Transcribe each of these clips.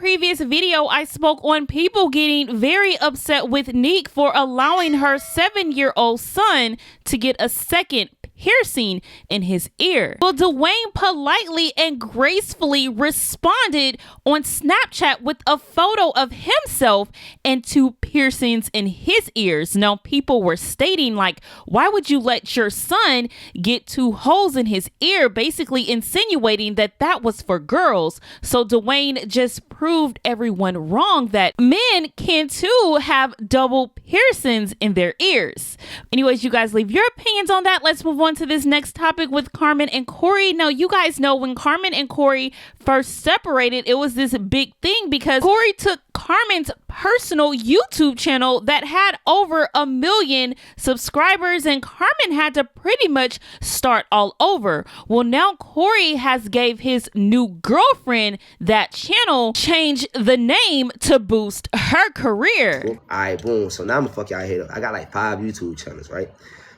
previous video, I spoke on people getting very upset with Nique for allowing her 7-year-old son to get a second piercing in his ear. Well, Dwayne politely and gracefully responded on Snapchat with a photo of himself and 2 piercings in his ears. Now, people were stating like, why would you let your son get 2 holes in his ear? Basically insinuating that that was for girls. So Dwayne just proved everyone wrong, that men can too have double piercings in their ears. Anyways, you guys leave your opinions on that. Let's move on to this next topic with Carmen and Corey. Now, you guys know when Carmen and Corey first separated, it was this big thing because Corey took Carmen's personal YouTube channel that had over 1 million subscribers, and Carmen had to pretty much start all over. Well, now Corey has gave his new girlfriend that channel, changed the name to boost her career. All right, boom. So now I'm gonna fuck y'all head up. I got like 5 YouTube channels, right?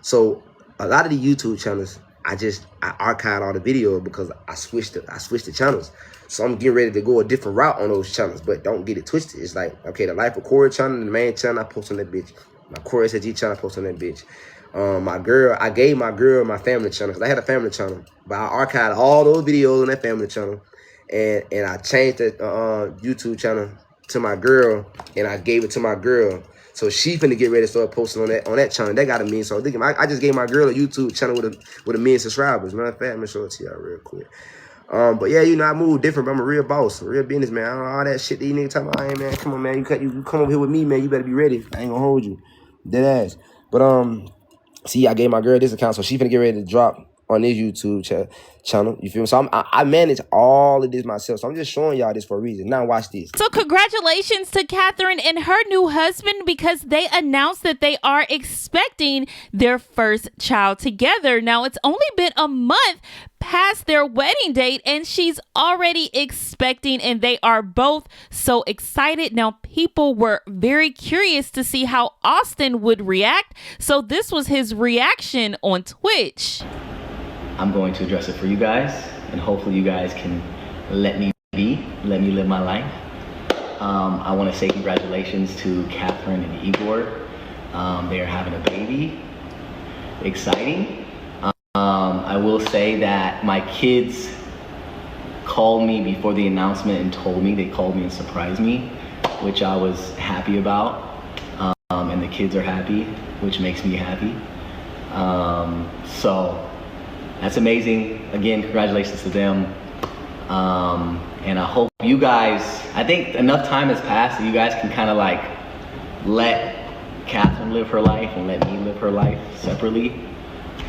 So a lot of the YouTube channels, I archived all the videos because I switched the channels. So I'm getting ready to go a different route on those channels, but don't get it twisted. It's like, okay, the Life of Corey channel, the main channel, I post on that bitch. My Corey SG channel, I post on that bitch. I gave my girl my family channel because I had a family channel, but I archived all those videos on that family channel, and I changed the YouTube channel to my girl, and I gave it to my girl. So she finna get ready to start posting on that channel. That got a million. So I just gave my girl a YouTube channel with a million subscribers. Matter of fact, I'm gonna show it to y'all real quick. But yeah, you know, I move different, but I'm a real boss, a real business man. I don't know all that shit that you niggas talking about. Hey man, come on man, you come over here with me, man. You better be ready. I ain't gonna hold you, dead ass. But see, I gave my girl this account, so she finna get ready to drop on this YouTube channel. You feel me? So I manage all of this myself. So I'm just showing y'all this for a reason. Now watch this. So congratulations to Catherine and her new husband, because they announced that they are expecting their first child together. Now, it's only been a month past their wedding date and she's already expecting, and they are both so excited. Now, people were very curious to see how Austin would react. So this was his reaction on Twitch. I'm going to address it for you guys, and hopefully you guys can let me live my life. I want to say congratulations to Catherine and Igor. They are having a baby. Exciting. I will say that my kids called me before the announcement and told me, they called me and surprised me, which I was happy about. And the kids are happy, which makes me happy. So that's amazing. Again, congratulations to them. And I hope you guys, I think enough time has passed that you guys can kind of like let Catherine live her life and let me live her life separately,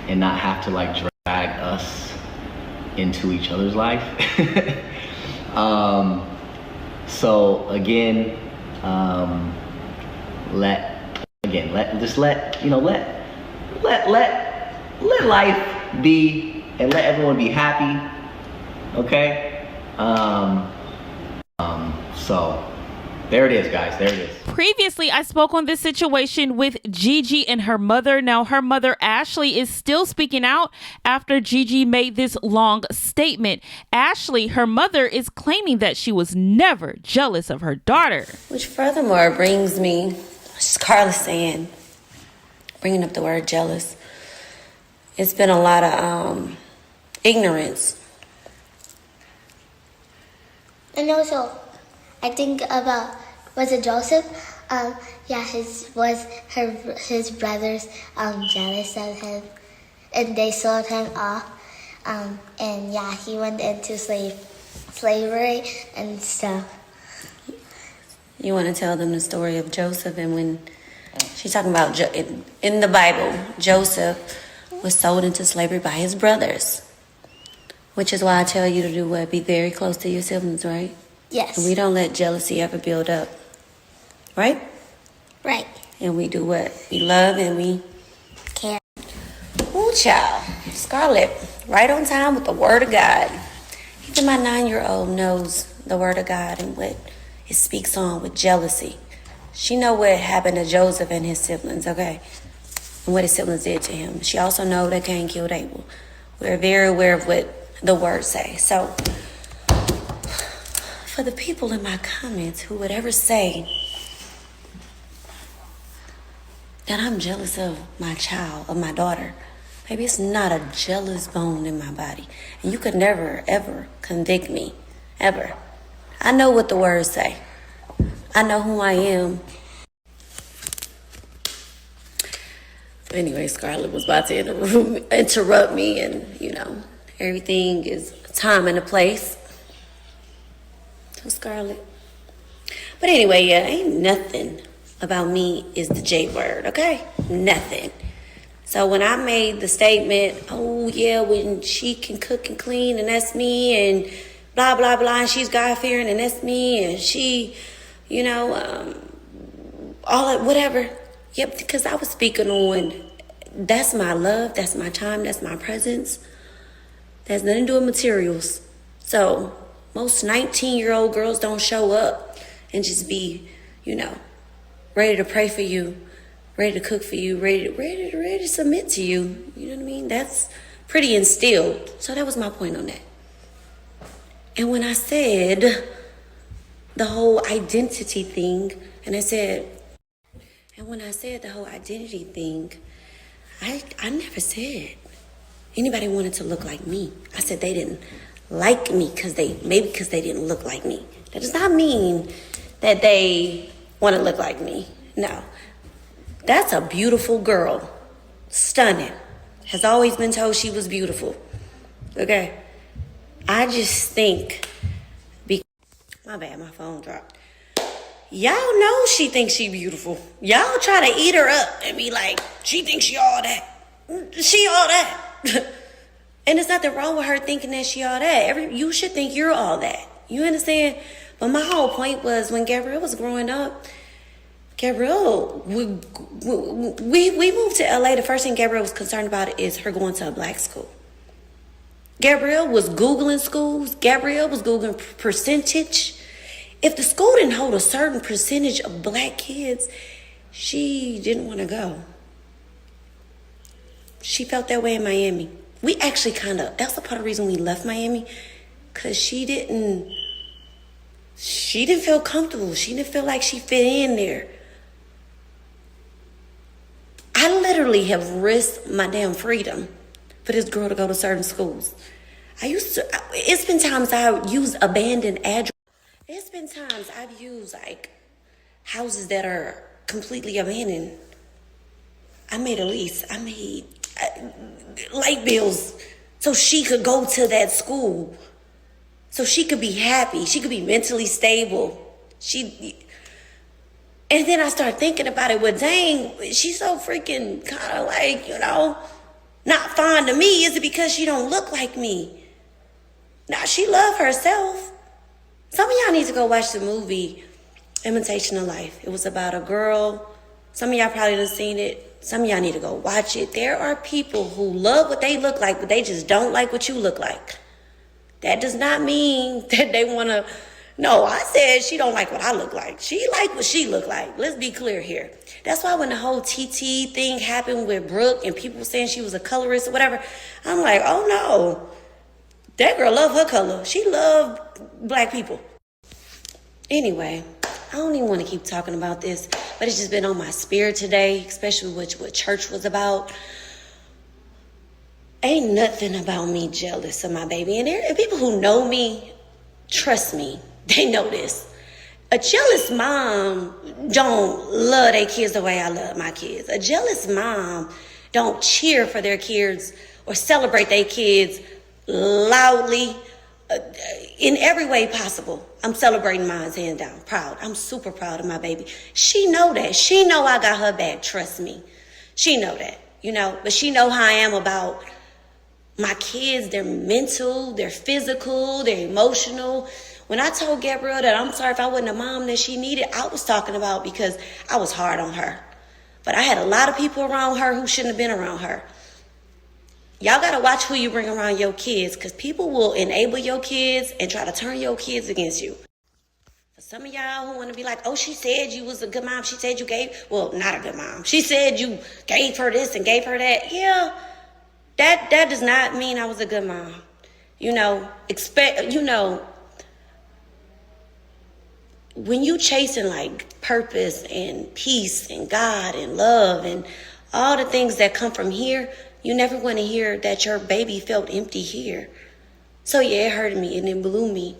and not have to like drag us into each other's life. So again, let life be, and let everyone be happy. Okay. So there it is, guys. There it is. Previously, I spoke on this situation with Gigi and her mother. Now, her mother, Ashley, is still speaking out after Gigi made this long statement. Ashley, her mother, is claiming that she was never jealous of her daughter. Which furthermore brings me, Scarlett saying, bringing up the word jealous. It's been a lot of ignorance. And also, I think about, was it Joseph? Yeah, his brothers jealous of him, and they sold him off. And yeah, he went into slavery and stuff. You want to tell them the story of Joseph, and when she's talking about in the Bible, Joseph was sold into slavery by his brothers, which is why I tell you to do what? Be very close to your siblings, right? Yes. And we don't let jealousy ever build up, right? Right. And we do what? We love and we Care. Ooh, child. Scarlett, right on time with the word of God. Even my 9-year-old knows the word of God and what it speaks on with jealousy. She know what happened to Joseph and his siblings, okay? And what his siblings did to him. She also know that Cain killed Abel. We're very aware of what the words say. So, for the people in my comments who would ever say that I'm jealous of my child, of my daughter, baby, it's not a jealous bone in my body. And you could never, ever convict me, ever. I know what the words say. I know who I am. Anyway, Scarlett was about to interrupt me, and, you know, everything is time and a place. So, Scarlett. But anyway, yeah, ain't nothing about me is the J word, okay? Nothing. So when I made the statement, oh, yeah, when she can cook and clean, and that's me, and blah, blah, blah, and she's God-fearing, and that's me, and she, you know, all that, whatever. Yep, because I was speaking on, that's my love, that's my time, that's my presence. That has nothing to do with materials. So most 19-year-old girls don't show up and just be, you know, ready to pray for you, ready to cook for you, ready to submit to you. You know what I mean? That's pretty instilled. So that was my point on that. And when I said the whole identity thing, and when I said the whole identity thing, I never said anybody wanted to look like me. I said they didn't like me because they didn't look like me. That does not mean that they want to look like me. No. That's a beautiful girl. Stunning. Has always been told she was beautiful. Okay? I just think, my bad, my phone dropped. Y'all know she thinks she beautiful. Y'all try to eat her up and be like, she thinks she all that. She all that. And there's nothing wrong with her thinking that she all that. You should think you're all that. You understand? But my whole point was when Gabrielle was growing up, Gabrielle, we moved to LA. The first thing Gabrielle was concerned about is her going to a black school. Gabrielle was Googling schools. Gabrielle was Googling percentage. If the school didn't hold a certain percentage of black kids, she didn't want to go. She felt that way in Miami. We actually that's a part of the reason we left Miami, because she didn't feel comfortable. She didn't feel like she fit in there. I literally have risked my damn freedom for this girl to go to certain schools. It's been times I've used abandoned addresses. It's been times I've used like houses that are completely abandoned. I made a lease. I made light bills so she could go to that school. So she could be happy. She could be mentally stable. And then I started thinking about it. Well, dang, she's so freaking kind of like, you know, not fond of me. Is it because she don't look like me? Nah, she love herself. Some of y'all need to go watch the movie Imitation of Life. It was about a girl. Some of y'all probably done seen it. Some of y'all need to go watch it. There are people who love what they look like, but they just don't like what you look like. That does not mean that they want to. No, I said she don't like what I look like. She like what she look like. Let's be clear here. That's why when the whole TT thing happened with Brooke and people saying she was a colorist or whatever, I'm like, oh no. That girl love her color. She loved black people. Anyway, I don't even want to keep talking about this, but it's just been on my spirit today, especially what church was about. Ain't nothing about me jealous of my baby. And people who know me, trust me, they know this. A jealous mom don't love their kids the way I love my kids. A jealous mom don't cheer for their kids or celebrate their kids loudly, in every way possible. I'm celebrating mine hands down. Proud. I'm super proud of my baby. She know that. She know I got her back. Trust me. She know that, you know, but she know how I am about my kids, their mental, their physical, their emotional. When I told Gabrielle that I'm sorry if I wasn't a mom that she needed, I was talking about because I was hard on her. But I had a lot of people around her who shouldn't have been around her. Y'all got to watch who you bring around your kids, because people will enable your kids and try to turn your kids against you. For some of y'all who want to be like, oh, she said you was a good mom. She said you well, not a good mom. She said you gave her this and gave her that. Yeah, that does not mean I was a good mom. when you chasing like purpose and peace and God and love and all the things that come from here, you never want to hear that your baby felt empty here. So yeah, it hurted me and it blew me.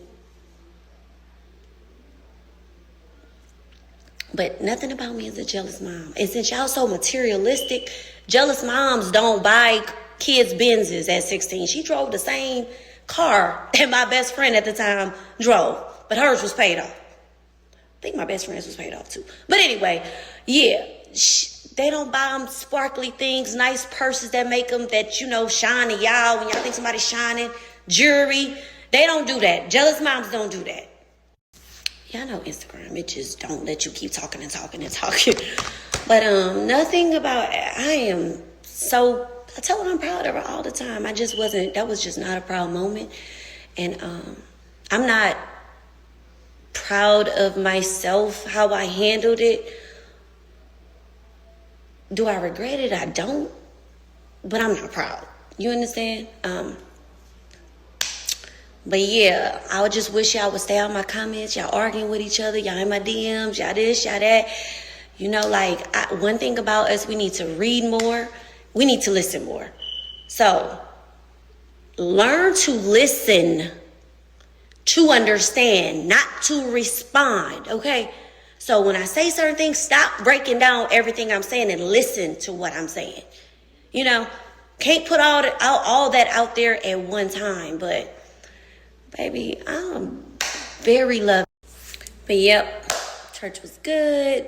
But nothing about me is a jealous mom. And since y'all so materialistic, jealous moms don't buy kids Benzes at 16. She drove the same car that my best friend at the time drove, but hers was paid off. I think my best friend's was paid off too. But anyway, yeah, they don't buy them sparkly things, nice purses that make them, that, you know, shine to y'all when y'all think somebody's shining, jewelry. They don't do that. Jealous moms don't do that. Y'all know Instagram, it just don't let you keep talking and talking and talking. But nothing about, I tell her I'm proud of her all the time. That was just not a proud moment. And I'm not proud of myself, how I handled it. Do I regret it? I don't. But I'm not proud. You understand? But yeah, I would just wish y'all would stay out my comments. Y'all arguing with each other. Y'all in my DMs. Y'all this, y'all that. You know, like, one thing about us, we need to read more. We need to listen more. So, learn to listen, to understand, not to respond, okay? So when I say certain things, stop breaking down everything I'm saying and listen to what I'm saying. You know, can't put all that out there at one time, but baby, I'm very loving. But yep, church was good.